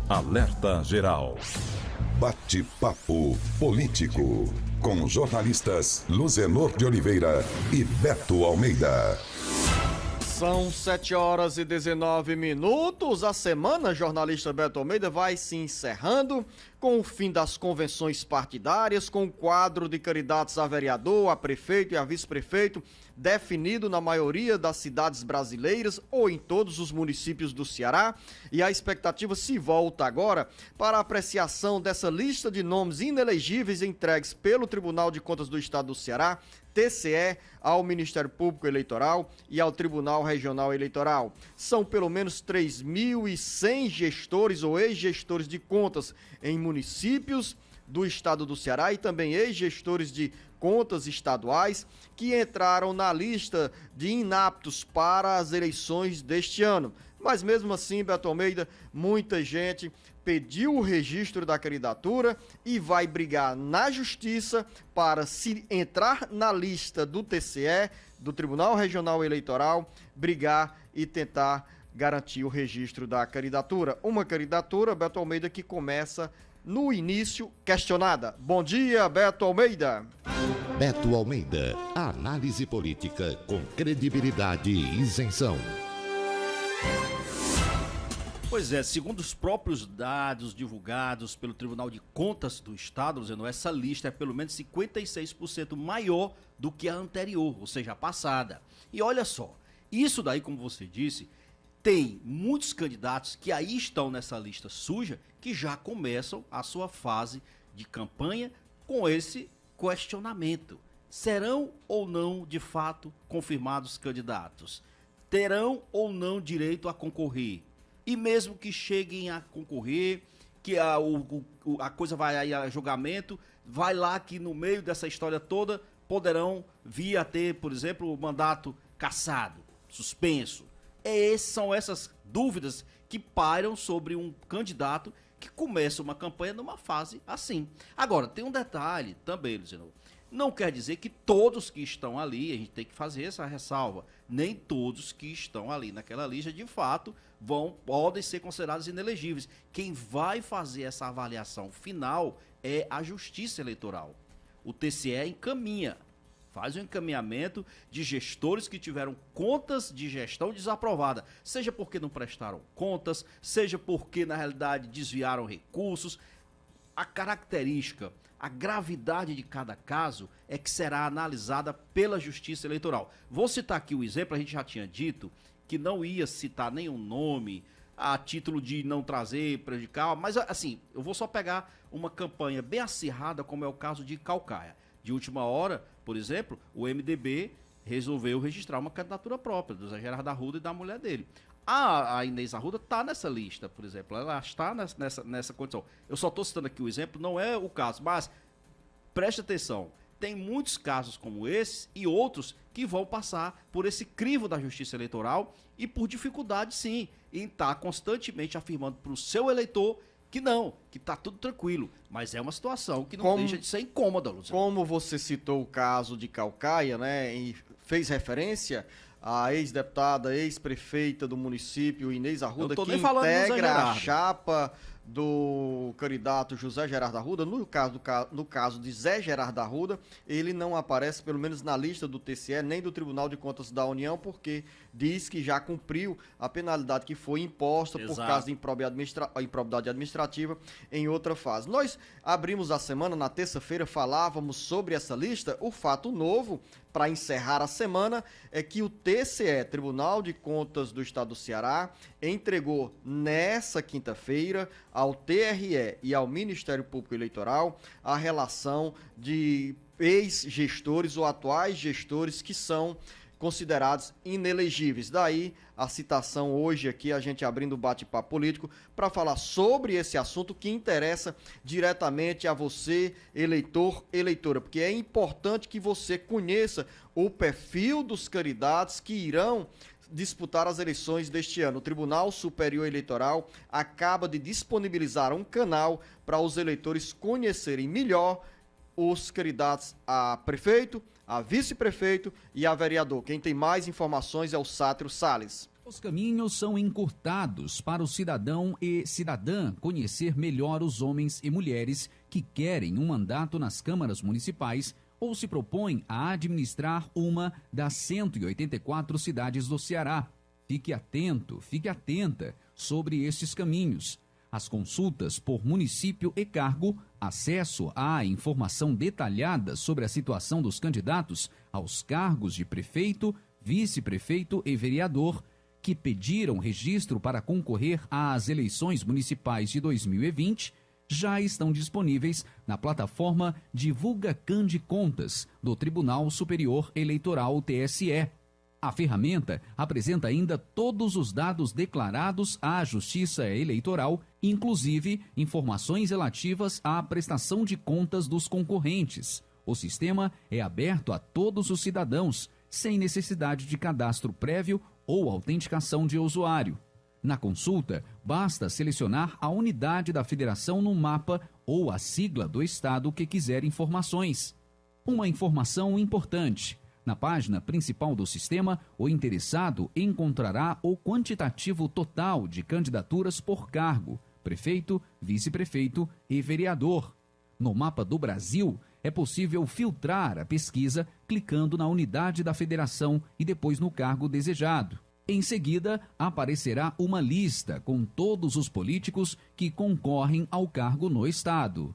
Alerta Geral. Bate-papo político. Com jornalistas Luzenor de Oliveira e Beto Almeida. São 7h19. A semana, jornalista Beto Almeida, vai se encerrando com o fim das convenções partidárias, com o quadro de candidatos a vereador, a prefeito e a vice-prefeito definido na maioria das cidades brasileiras ou em todos os municípios do Ceará. E a expectativa se volta agora para a apreciação dessa lista de nomes inelegíveis entregues pelo Tribunal de Contas do Estado do Ceará, TCE, ao Ministério Público Eleitoral e ao Tribunal Regional Eleitoral. São pelo menos 3.100 gestores ou ex-gestores de contas em municípios do estado do Ceará e também ex-gestores de contas estaduais que entraram na lista de inaptos para as eleições deste ano. Mas mesmo assim, Beto Almeida, muita gente pediu o registro da candidatura e vai brigar na justiça para, se entrar na lista do TCE, do Tribunal Regional Eleitoral, brigar e tentar garantir o registro da candidatura. Uma candidatura, Beto Almeida, que começa no início questionada. Bom dia, Beto Almeida. Beto Almeida, análise política com credibilidade e isenção. Pois é, segundo os próprios dados divulgados pelo Tribunal de Contas do Estado, dizendo, essa lista é pelo menos 56% maior do que a anterior, ou seja, a passada. E olha só, isso daí, como você disse, tem muitos candidatos que aí estão nessa lista suja que já começam a sua fase de campanha com esse questionamento. Serão ou não, de fato, confirmados candidatos? Terão ou não direito a concorrer? E mesmo que cheguem a concorrer, que a coisa vai aí a julgamento, vai lá que no meio dessa história toda poderão vir a ter, por exemplo, o mandato cassado, suspenso. São essas dúvidas que pairam sobre um candidato que começa uma campanha numa fase assim. Agora, tem um detalhe também, Luciano. Não quer dizer que todos que estão ali, a gente tem que fazer essa ressalva, nem todos que estão ali naquela lista, de fato, podem ser considerados inelegíveis. Quem vai fazer essa avaliação final é a Justiça Eleitoral. O TCE encaminha, faz um encaminhamento de gestores que tiveram contas de gestão desaprovada, seja porque não prestaram contas, seja porque, na realidade, desviaram recursos. A característica, a gravidade de cada caso é que será analisada pela Justiça Eleitoral. Vou citar aqui o exemplo, a gente já tinha dito que não ia citar nenhum nome a título de não trazer, prejudicar, mas assim, eu vou só pegar uma campanha bem acirrada, como é o caso de Caucaia. De última hora, por exemplo, o MDB resolveu registrar uma candidatura própria do Zé Gerardo Arruda e da mulher dele. A Inês Arruda está nessa lista, por exemplo, ela está nessa condição. Eu só estou citando aqui o exemplo, não é o caso, mas preste atenção, tem muitos casos como esses e outros que vão passar por esse crivo da Justiça Eleitoral e por dificuldade, sim, em estar constantemente afirmando para o seu eleitor que não, que está tudo tranquilo, mas é uma situação que não deixa de ser incômoda, Luciano. Como você citou o caso de Caucaia, né, e fez referência a ex-deputada, ex-prefeita do município, Inês Arruda, que integra a chapa do candidato José Gerardo Arruda. No caso de Zé Gerardo Arruda, ele não aparece, pelo menos na lista do TCE, nem do Tribunal de Contas da União, porque diz que já cumpriu a penalidade que foi imposta por causa de improbidade administrativa em outra fase. Nós abrimos a semana, na terça-feira, falávamos sobre essa lista. O fato novo, para encerrar a semana, é que o TCE, Tribunal de Contas do Estado do Ceará, entregou nessa quinta-feira ao TRE e ao Ministério Público Eleitoral a relação de ex-gestores ou atuais gestores que são considerados inelegíveis. Daí a citação hoje aqui, a gente abrindo o bate-papo político para falar sobre esse assunto que interessa diretamente a você, eleitor, eleitora, porque é importante que você conheça o perfil dos candidatos que irão disputar as eleições deste ano. O Tribunal Superior Eleitoral acaba de disponibilizar um canal para os eleitores conhecerem melhor os candidatos a prefeito, a vice-prefeito e a vereador. Quem tem mais informações é o Sátiro Salles. Os caminhos são encurtados para o cidadão e cidadã conhecer melhor os homens e mulheres que querem um mandato nas câmaras municipais ou se propõem a administrar uma das 184 cidades do Ceará. Fique atento, fique atenta sobre estes caminhos. As consultas por município e cargo, acesso à informação detalhada sobre a situação dos candidatos aos cargos de prefeito, vice-prefeito e vereador que pediram registro para concorrer às eleições municipais de 2020 já estão disponíveis na plataforma Divulga-Can de Contas do Tribunal Superior Eleitoral, TSE. A ferramenta apresenta ainda todos os dados declarados à Justiça Eleitoral, inclusive informações relativas à prestação de contas dos concorrentes. O sistema é aberto a todos os cidadãos, sem necessidade de cadastro prévio ou autenticação de usuário. Na consulta, basta selecionar a unidade da federação no mapa ou a sigla do estado que quiser informações. Uma informação importante: na página principal do sistema, o interessado encontrará o quantitativo total de candidaturas por cargo, prefeito, vice-prefeito e vereador. No mapa do Brasil, é possível filtrar a pesquisa clicando na unidade da federação e depois no cargo desejado. Em seguida, aparecerá uma lista com todos os políticos que concorrem ao cargo no estado.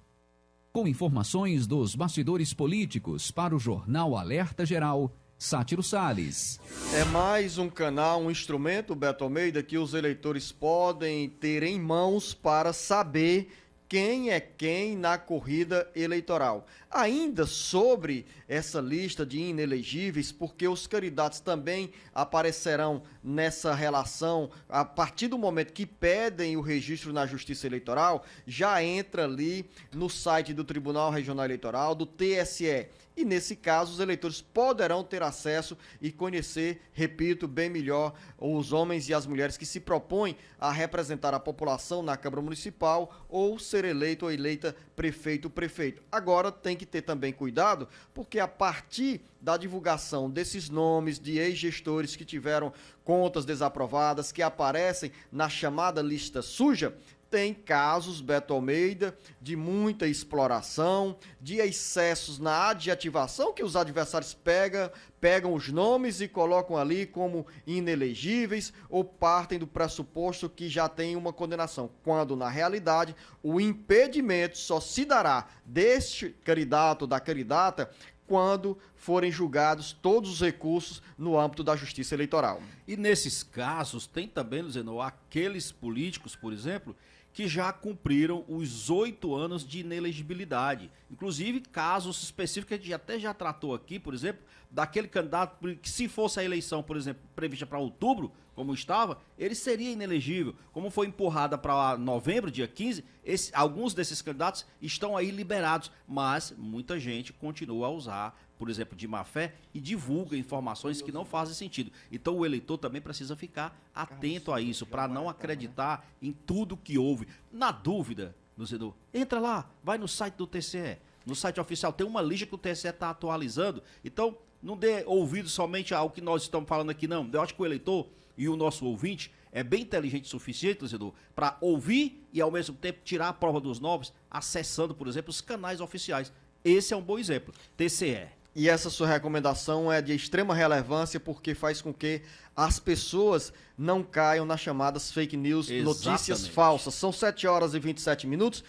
Com informações dos bastidores políticos para o Jornal Alerta Geral, Sátiro Salles. É mais um canal, um instrumento, Beto Almeida, que os eleitores podem ter em mãos para saber quem é quem na corrida eleitoral. Ainda sobre essa lista de inelegíveis, porque os candidatos também aparecerão nessa relação a partir do momento que pedem o registro na Justiça Eleitoral, já entra ali no site do Tribunal Regional Eleitoral, do TSE. E nesse caso, os eleitores poderão ter acesso e conhecer, repito, bem melhor os homens e as mulheres que se propõem a representar a população na Câmara Municipal ou ser eleito ou eleita prefeito. Agora tem que ter também cuidado, porque a partir da divulgação desses nomes de ex-gestores que tiveram contas desaprovadas, que aparecem na chamada lista suja, tem casos, Beto Almeida, de muita exploração, de excessos na adjetivação, que os adversários pegam os nomes e colocam ali como inelegíveis ou partem do pressuposto que já tem uma condenação, quando na realidade o impedimento só se dará deste candidato ou da candidata quando forem julgados todos os recursos no âmbito da Justiça Eleitoral. E nesses casos tem também, Luziano, aqueles políticos, por exemplo, que já cumpriram os 8 anos de inelegibilidade. Inclusive, casos específicos que a gente até já tratou aqui, por exemplo, daquele candidato que, se fosse a eleição, por exemplo, prevista para outubro, como estava, ele seria inelegível. Como foi empurrada para novembro, dia 15, alguns desses candidatos estão aí liberados, mas muita gente continua a usar, por exemplo, de má fé e divulga informações que não fazem sentido. Então o eleitor também precisa ficar atento a isso, para não acreditar em tudo que houve. Na dúvida, Luziano, entra lá, vai no site do TSE, no site oficial, tem uma lista que o TSE está atualizando. Então, não dê ouvido somente ao que nós estamos falando aqui, não. Eu acho que o eleitor e o nosso ouvinte é bem inteligente o suficiente, Luziano, para ouvir e ao mesmo tempo tirar a prova dos novos, acessando, por exemplo, os canais oficiais. Esse é um bom exemplo. TSE. E essa sua recomendação é de extrema relevância porque faz com que as pessoas não caiam nas chamadas fake news, notícias falsas. São 7h27.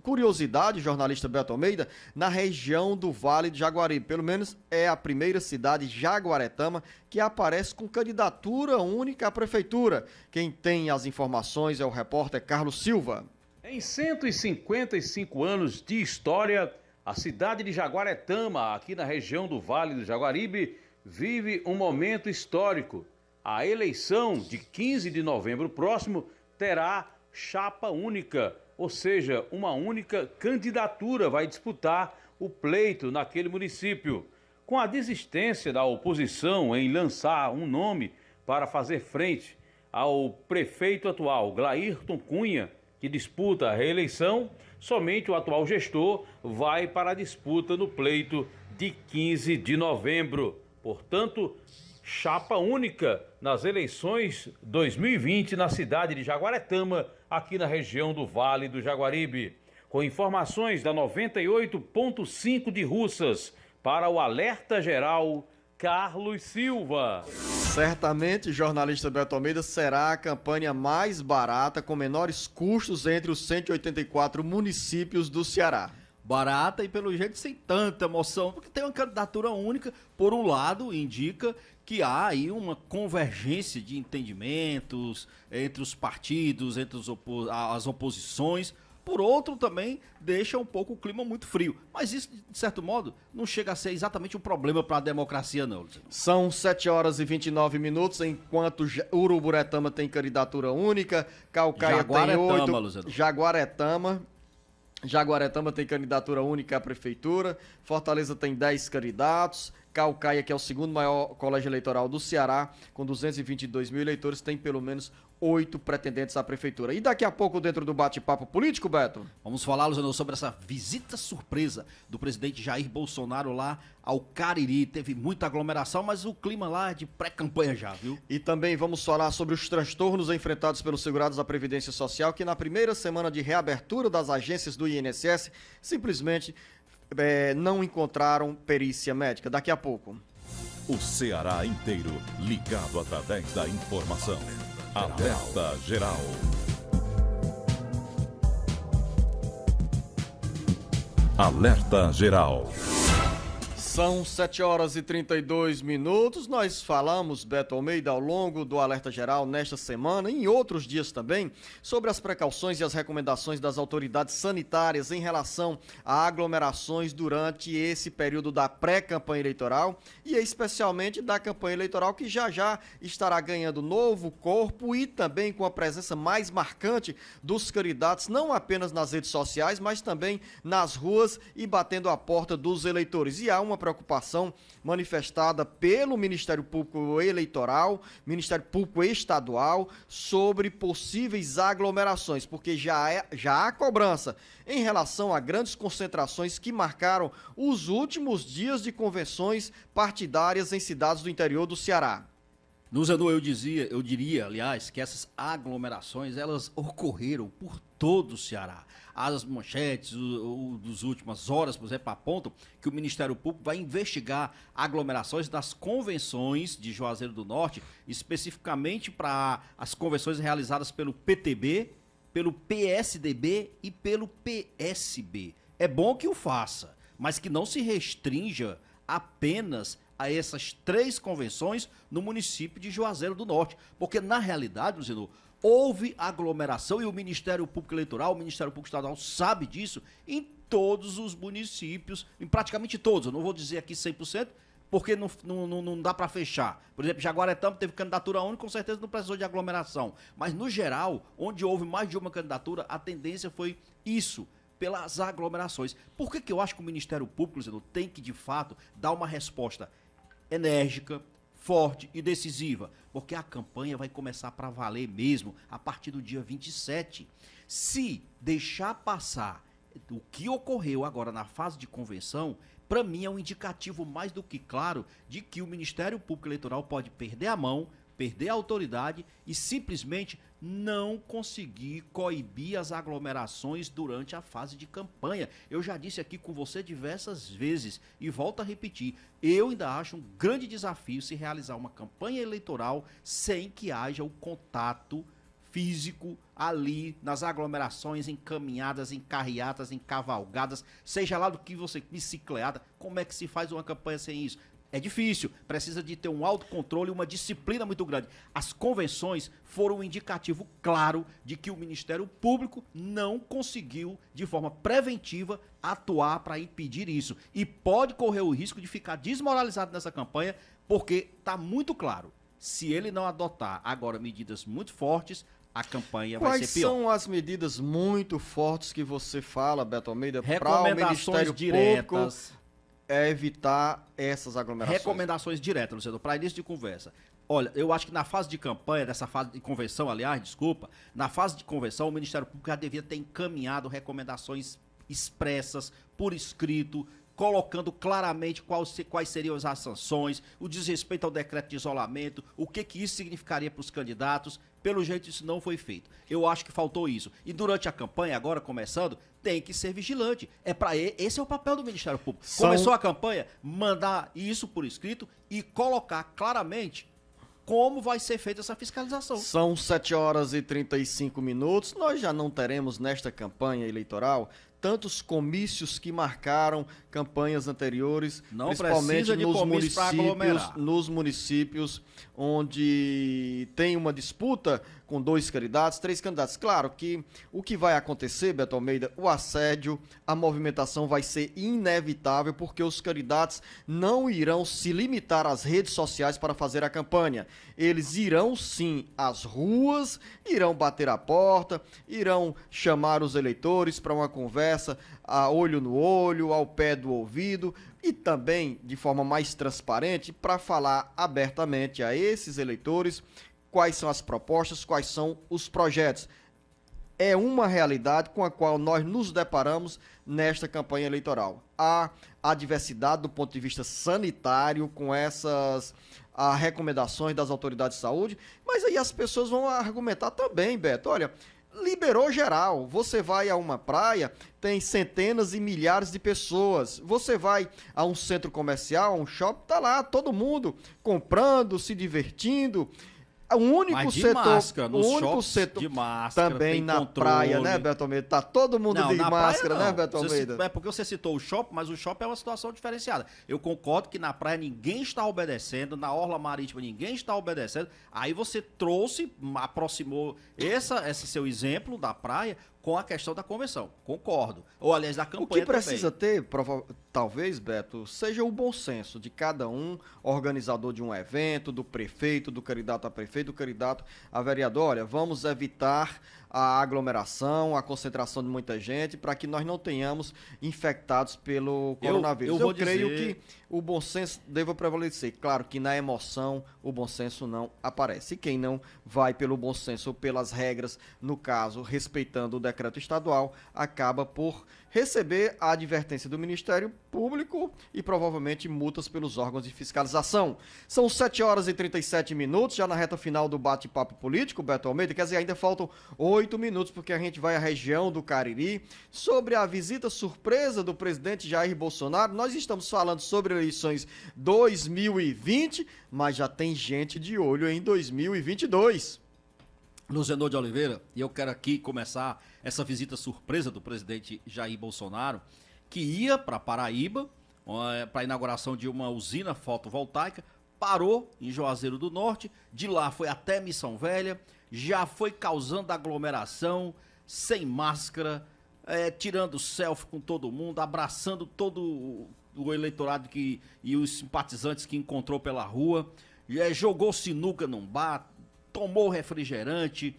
Curiosidade, jornalista Beto Almeida, na região do Vale do Jaguaribe, pelo menos é a primeira cidade, Jaguaretama, que aparece com candidatura única à prefeitura. Quem tem as informações é o repórter Carlos Silva. Em 155 anos de história, a cidade de Jaguaretama, aqui na região do Vale do Jaguaribe, vive um momento histórico. A eleição de 15 de novembro próximo terá chapa única, ou seja, uma única candidatura vai disputar o pleito naquele município. Com a desistência da oposição em lançar um nome para fazer frente ao prefeito atual, Glairton Cunha, que disputa a reeleição, somente o atual gestor vai para a disputa no pleito de 15 de novembro. Portanto, chapa única nas eleições 2020 na cidade de Jaguaretama, aqui na região do Vale do Jaguaribe. Com informações da 98.5 de Russas, para o Alerta Geral, Carlos Silva. Certamente, jornalista Beto Almeida, será a campanha mais barata, com menores custos entre os 184 municípios do Ceará. Barata e, pelo jeito, sem tanta emoção, porque tem uma candidatura única. Por um lado, indica que há aí uma convergência de entendimentos entre os partidos, entre as oposições. Por outro, também deixa um pouco o clima muito frio. Mas isso, de certo modo, não chega a ser exatamente um problema para a democracia, não, Luciano. São 7 horas e 29 minutos, enquanto Uruburetama tem candidatura única, Caucaia tem 8. Luciano. Jaguaretama tem candidatura única à prefeitura, Fortaleza tem 10 candidatos, Caucaia, que é o segundo maior colégio eleitoral do Ceará, com 222 mil eleitores, tem pelo menos 8 pretendentes à prefeitura. E daqui a pouco, dentro do bate-papo político, Beto? Vamos falar, Luciano, sobre essa visita surpresa do presidente Jair Bolsonaro lá ao Cariri. Teve muita aglomeração, mas o clima lá é de pré-campanha já, viu? E também vamos falar sobre os transtornos enfrentados pelos segurados da Previdência Social, que na primeira semana de reabertura das agências do INSS, simplesmente não encontraram perícia médica. Daqui a pouco. O Ceará inteiro ligado através da informação. Alerta Geral. Alerta Geral. São 7 horas e 32 minutos. Nós falamos, Beto Almeida, ao longo do Alerta Geral nesta semana e em outros dias também, sobre as precauções e as recomendações das autoridades sanitárias em relação a aglomerações durante esse período da pré-campanha eleitoral e especialmente da campanha eleitoral, que já estará ganhando novo corpo e também com a presença mais marcante dos candidatos, não apenas nas redes sociais, mas também nas ruas e batendo a porta dos eleitores. E há uma preocupação manifestada pelo Ministério Público Eleitoral, Ministério Público Estadual, sobre possíveis aglomerações, porque já há cobrança em relação a grandes concentrações que marcaram os últimos dias de convenções partidárias em cidades do interior do Ceará. Luzano, eu diria, aliás, que essas aglomerações, elas ocorreram por todo o Ceará. As manchetes das últimas horas, por exemplo, apontam que o Ministério Público vai investigar aglomerações das convenções de Juazeiro do Norte, especificamente para as convenções realizadas pelo PTB, pelo PSDB e pelo PSB. É bom que o faça, mas que não se restrinja apenas a essas 3 convenções no município de Juazeiro do Norte. Porque, na realidade, Luciano, houve aglomeração e o Ministério Público Eleitoral, o Ministério Público Estadual sabe disso em todos os municípios, em praticamente todos. Eu não vou dizer aqui 100%, porque não dá para fechar. Por exemplo, Jaguaretama teve candidatura única, com certeza não precisou de aglomeração. Mas, no geral, onde houve mais de uma candidatura, a tendência foi isso, pelas aglomerações. Por que eu acho que o Ministério Público, Luciano, tem que, de fato, dar uma resposta enérgica, forte e decisiva? Porque a campanha vai começar para valer mesmo a partir do dia 27. Se deixar passar o que ocorreu agora na fase de convenção, para mim é um indicativo mais do que claro de que o Ministério Público Eleitoral pode perder a mão, perder a autoridade e simplesmente não conseguir coibir as aglomerações durante a fase de campanha. Eu já disse aqui com você diversas vezes e volto a repetir, eu ainda acho um grande desafio se realizar uma campanha eleitoral sem que haja o contato físico ali nas aglomerações, em caminhadas, em carreatas, em cavalgadas, seja lá do que você, bicicleta. Como é que se faz uma campanha sem isso? É difícil, precisa de ter um autocontrole e uma disciplina muito grande. As convenções foram um indicativo claro de que o Ministério Público não conseguiu, de forma preventiva, atuar para impedir isso. E pode correr o risco de ficar desmoralizado nessa campanha, porque está muito claro, se ele não adotar agora medidas muito fortes, a campanha vai ser pior. Quais são as medidas muito fortes que você fala, Beto Almeida, para o Ministério Público evitar essas aglomerações? Recomendações diretas, Luciano, para início de conversa. Olha, eu acho que na fase de campanha, dessa fase de convenção, aliás, desculpa, na fase de convenção, o Ministério Público já devia ter encaminhado recomendações expressas, por escrito, colocando claramente quais seriam as sanções, o desrespeito ao decreto de isolamento, o que isso significaria para os candidatos. Pelo jeito, isso não foi feito. Eu acho que faltou isso. E durante a campanha, agora começando, tem que ser vigilante. Esse é o papel do Ministério Público. Começou a campanha, mandar isso por escrito e colocar claramente como vai ser feita essa fiscalização. São 7h35. Nós já não teremos nesta campanha eleitoral tantos comícios que marcaram campanhas anteriores, não principalmente nos municípios onde tem uma disputa com 2 candidatos, 3 candidatos. Claro que o que vai acontecer, Beto Almeida, o assédio, a movimentação vai ser inevitável, porque os candidatos não irão se limitar às redes sociais para fazer a campanha. Eles irão sim às ruas, irão bater a porta, irão chamar os eleitores para uma conversa a olho no olho, ao pé do ouvido, e também de forma mais transparente para falar abertamente a esses eleitores quais são as propostas, quais são os projetos. É uma realidade com a qual nós nos deparamos nesta campanha eleitoral. Há adversidade do ponto de vista sanitário com essas recomendações das autoridades de saúde, mas aí as pessoas vão argumentar também, Beto, olha, liberou geral. Você vai a uma praia, tem centenas e milhares de pessoas. Você vai a um centro comercial, a um shopping, tá lá todo mundo comprando, se divertindo. O único setor, de máscara, também na controle. Praia, né, Beto Almeida? Tá todo mundo de máscara, né, Beto Almeida? É porque você citou o shopping, mas o shopping é uma situação diferenciada. Eu concordo que na praia ninguém está obedecendo, na orla marítima ninguém está obedecendo. Aí você aproximou esse seu exemplo da praia com a questão da convenção. Concordo. Ou, aliás, da campanha também. O que precisa ter, talvez, Beto, seja o bom senso de cada um, organizador de um evento, do prefeito, do candidato a prefeito, do candidato a vereador. Olha, vamos evitar a aglomeração, a concentração de muita gente, para que nós não tenhamos infectados pelo coronavírus. Eu creio que o bom senso deva prevalecer. Claro que na emoção o bom senso não aparece. E quem não vai pelo bom senso ou pelas regras, no caso, respeitando o decreto estadual, acaba por receber a advertência do Ministério Público e provavelmente multas pelos órgãos de fiscalização. São 7h37, já na reta final do bate-papo político, Beto Almeida, quer dizer, ainda faltam 8 minutos, porque a gente vai à região do Cariri. Sobre a visita surpresa do presidente Jair Bolsonaro, nós estamos falando sobre eleições 2020, mas já tem gente de olho em 2022. Luzenor de Oliveira, e eu quero aqui começar essa visita surpresa do presidente Jair Bolsonaro, que ia para Paraíba, para a inauguração de uma usina fotovoltaica, parou em Juazeiro do Norte, de lá foi até Missão Velha, já foi causando aglomeração, sem máscara, tirando selfie com todo mundo, abraçando todo o eleitorado e os simpatizantes que encontrou pela rua, jogou sinuca num bar, tomou refrigerante,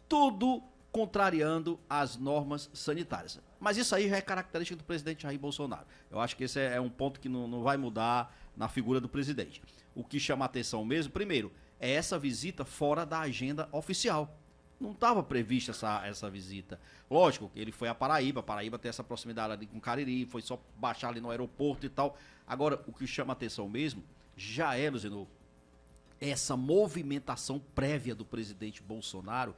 tudo contrariando as normas sanitárias. Mas isso aí já é característica do presidente Jair Bolsonaro. Eu acho que esse é um ponto que não vai mudar na figura do presidente. O que chama a atenção mesmo, primeiro, é essa visita fora da agenda oficial. Não estava prevista essa visita. Lógico que ele foi a Paraíba tem essa proximidade ali com o Cariri, foi só baixar ali no aeroporto e tal. Agora, o que chama a atenção mesmo já é, Luzenor, essa movimentação prévia do presidente Bolsonaro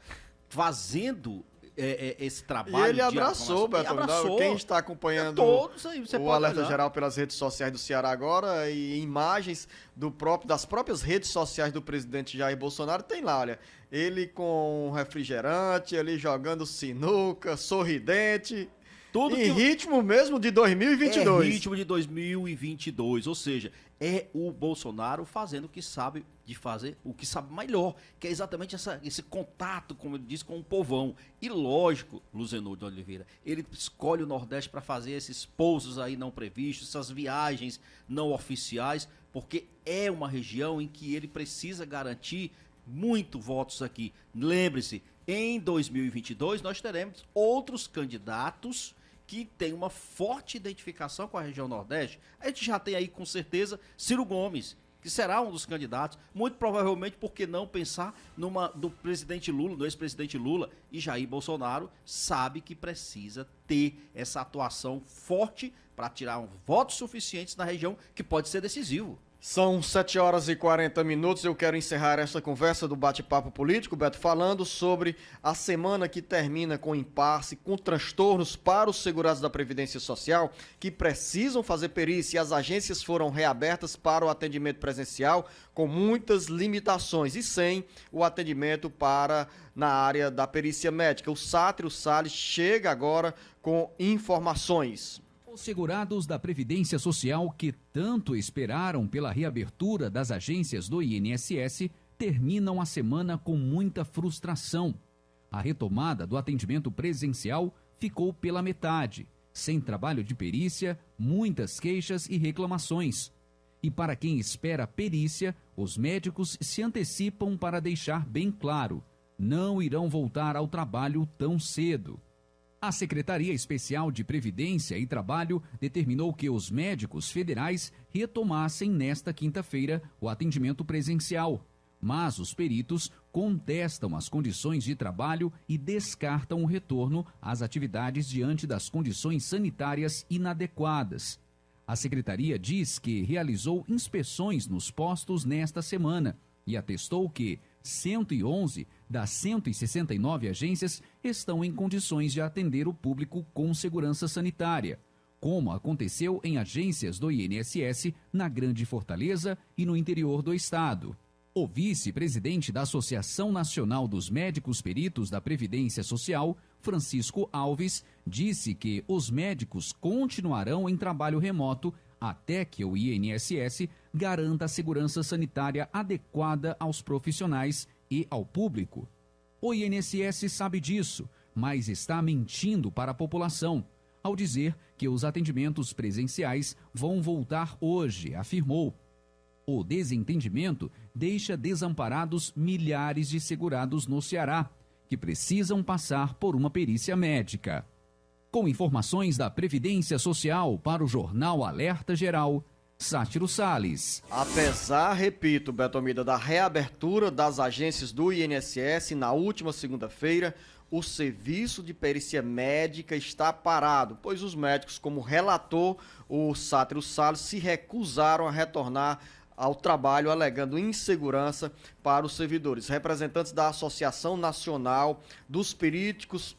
fazendo esse trabalho. E ele abraçou, Beto. Quem está acompanhando o Alerta Geral pelas redes sociais do Ceará agora e imagens das próprias redes sociais do presidente Jair Bolsonaro, tem lá, olha, ele com refrigerante, ele jogando sinuca, sorridente. Tudo em ritmo mesmo de 2022. Ritmo de 2022, ou seja, é o Bolsonaro fazendo o que sabe de fazer, o que sabe melhor, que é exatamente esse contato, como ele disse, com o povão. E lógico, Luzenor de Oliveira, ele escolhe o Nordeste para fazer esses pousos aí não previstos, essas viagens não oficiais, porque é uma região em que ele precisa garantir muito votos aqui. Lembre-se, em 2022 nós teremos outros candidatos que tem uma forte identificação com a região Nordeste. A gente já tem aí, com certeza, Ciro Gomes, que será um dos candidatos, muito provavelmente porque não pensar do presidente Lula, do ex-presidente Lula, e Jair Bolsonaro sabe que precisa ter essa atuação forte para tirar votos suficientes na região, que pode ser decisivo. São 7h40. Eu quero encerrar essa conversa do bate-papo político, Beto, falando sobre a semana que termina com impasse, com transtornos para os segurados da Previdência Social que precisam fazer perícia, e as agências foram reabertas para o atendimento presencial com muitas limitações e sem o atendimento na área da perícia médica. O Sátiro Salles chega agora com informações. Os segurados da Previdência Social que tanto esperaram pela reabertura das agências do INSS terminam a semana com muita frustração. A retomada do atendimento presencial ficou pela metade, sem trabalho de perícia, muitas queixas e reclamações. E para quem espera perícia, os médicos se antecipam para deixar bem claro: não irão voltar ao trabalho tão cedo. A Secretaria Especial de Previdência e Trabalho determinou que os médicos federais retomassem nesta quinta-feira o atendimento presencial, mas os peritos contestam as condições de trabalho e descartam o retorno às atividades diante das condições sanitárias inadequadas. A Secretaria diz que realizou inspeções nos postos nesta semana e atestou que 111 das 169 agências estão em condições de atender o público com segurança sanitária, como aconteceu em agências do INSS na Grande Fortaleza e no interior do estado. O vice-presidente da Associação Nacional dos Médicos Peritos da Previdência Social, Francisco Alves, disse que os médicos continuarão em trabalho remoto até que o INSS garanta a segurança sanitária adequada aos profissionais e ao público. O INSS sabe disso, mas está mentindo para a população ao dizer que os atendimentos presenciais vão voltar hoje, afirmou. O desentendimento deixa desamparados milhares de segurados no Ceará, que precisam passar por uma perícia médica. Com informações da Previdência Social para o Jornal Alerta Geral, Sátiro Salles. Apesar, repito, Beto Almeida, da reabertura das agências do INSS na última segunda-feira, o serviço de perícia médica está parado, pois os médicos, como relatou o Sátiro Salles, se recusaram a retornar ao trabalho, alegando insegurança para os servidores. Representantes da Associação Nacional dos Peritos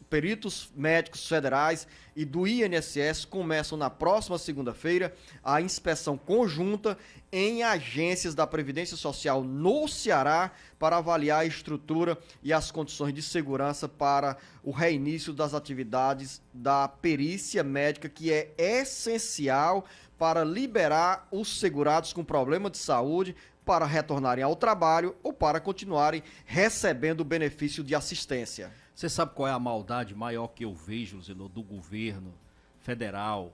Médicos Federais e do INSS começam na próxima segunda-feira a inspeção conjunta em agências da Previdência Social no Ceará para avaliar a estrutura e as condições de segurança para o reinício das atividades da perícia médica, que é essencial para liberar os segurados com problema de saúde para retornarem ao trabalho ou para continuarem recebendo o benefício de assistência. Você sabe qual é a maldade maior que eu vejo, Zenô, do governo federal,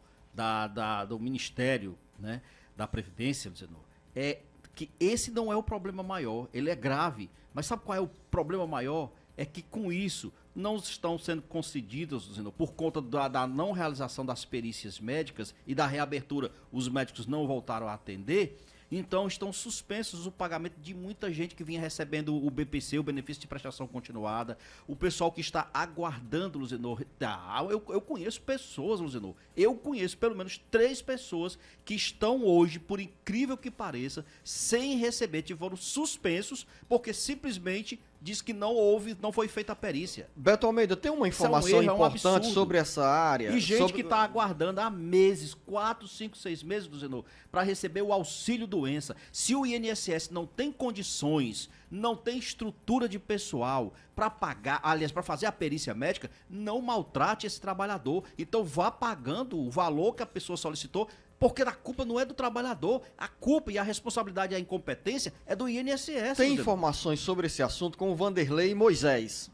do Ministério, né, da Previdência, Zenô? É que esse não é o problema maior, ele é grave. Mas sabe qual é o problema maior? É que com isso não estão sendo concedidos, Zenô, por conta da não realização das perícias médicas e da reabertura, os médicos não voltaram a atender. Então estão suspensos o pagamento de muita gente que vinha recebendo o BPC, o benefício de prestação continuada, o pessoal que está aguardando, Luzenor. Eu conheço pessoas, Luzenor, eu conheço pelo menos 3 pessoas que estão hoje, por incrível que pareça, sem receber, foram suspensos porque simplesmente diz que não foi feita a perícia. Beto Almeida, tem uma informação importante sobre essa área. E gente que está aguardando há meses, 4, 5, 6 meses, Luzenor, para receber o auxílio doença. Se o INSS não tem condições, não tem estrutura de pessoal para pagar, aliás, para fazer a perícia médica, não maltrate esse trabalhador. Então vá pagando o valor que a pessoa solicitou, porque a culpa não é do trabalhador, a culpa e a responsabilidade e a incompetência é do INSS. Tem informações sobre esse assunto com o Vanderlei Moisés.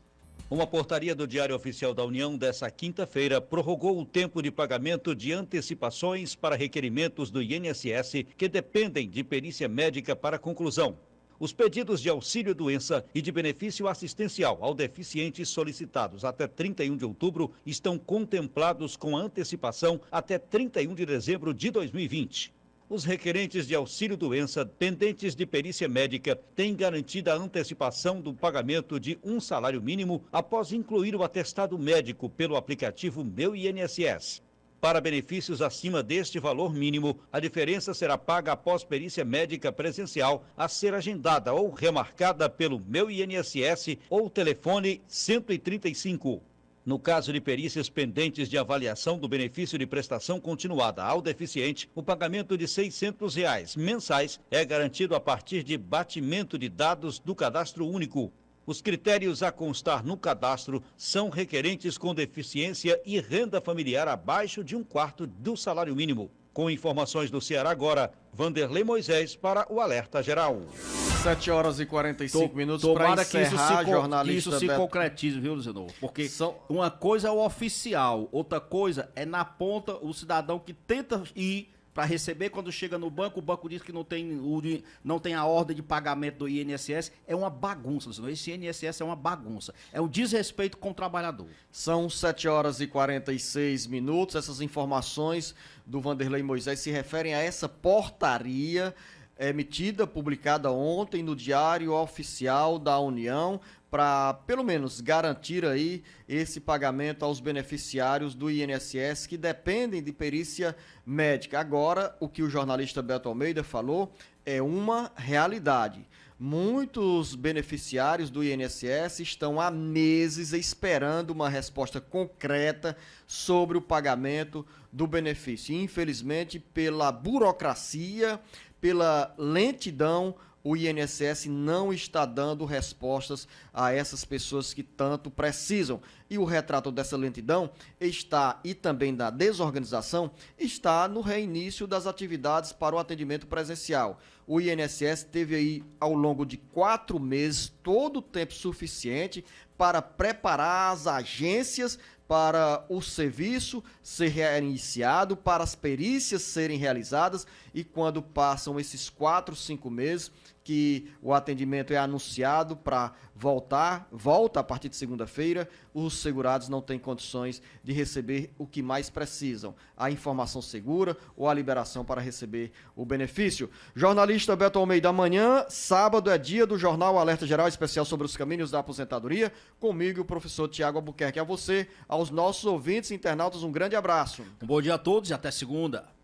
Uma portaria do Diário Oficial da União dessa quinta-feira prorrogou o tempo de pagamento de antecipações para requerimentos do INSS que dependem de perícia médica para conclusão. Os pedidos de auxílio-doença e de benefício assistencial ao deficiente solicitados até 31 de outubro estão contemplados com antecipação até 31 de dezembro de 2020. Os requerentes de auxílio-doença pendentes de perícia médica têm garantida a antecipação do pagamento de um salário mínimo após incluir o atestado médico pelo aplicativo Meu INSS. Para benefícios acima deste valor mínimo, a diferença será paga após perícia médica presencial a ser agendada ou remarcada pelo Meu INSS ou telefone 135. No caso de perícias pendentes de avaliação do benefício de prestação continuada ao deficiente, o pagamento de R$ 600 mensais é garantido a partir de batimento de dados do cadastro único. Os critérios a constar no cadastro são requerentes com deficiência e renda familiar abaixo de 1/4 do salário mínimo. Com informações do Ceará Agora, Vanderlei Moisés para o Alerta Geral. 7h45 para encerrar, jornalista. Que isso se concretize, viu, Luciano? Porque uma coisa é o oficial, outra coisa é na ponta o cidadão que tenta ir para receber, quando chega no banco, o banco diz que não tem a ordem de pagamento do INSS. É uma bagunça, Luciano. Esse INSS é uma bagunça. É um desrespeito com o trabalhador. São 7h46. Essas informações do Vanderlei Moisés se referem a essa portaria emitida, publicada ontem no Diário Oficial da União, para, pelo menos, garantir aí esse pagamento aos beneficiários do INSS que dependem de perícia médica. Agora, o que o jornalista Beto Almeida falou é uma realidade. Muitos beneficiários do INSS estão há meses esperando uma resposta concreta sobre o pagamento do benefício. Infelizmente, pela burocracia, pela lentidão, o INSS não está dando respostas a essas pessoas que tanto precisam. E o retrato dessa lentidão está, e também da desorganização, está no reinício das atividades para o atendimento presencial. O INSS teve aí, ao longo de 4 meses, todo o tempo suficiente para preparar as agências para o serviço ser reiniciado, para as perícias serem realizadas, e quando passam esses 4, 5 meses que o atendimento é anunciado para volta a partir de segunda-feira, os segurados não têm condições de receber o que mais precisam, a informação segura ou a liberação para receber o benefício. Jornalista Beto Almeida, amanhã, sábado, é dia do Jornal Alerta Geral Especial sobre os caminhos da aposentadoria, comigo o professor Tiago Albuquerque. A você, aos nossos ouvintes e internautas, um grande abraço. Um bom dia a todos e até segunda.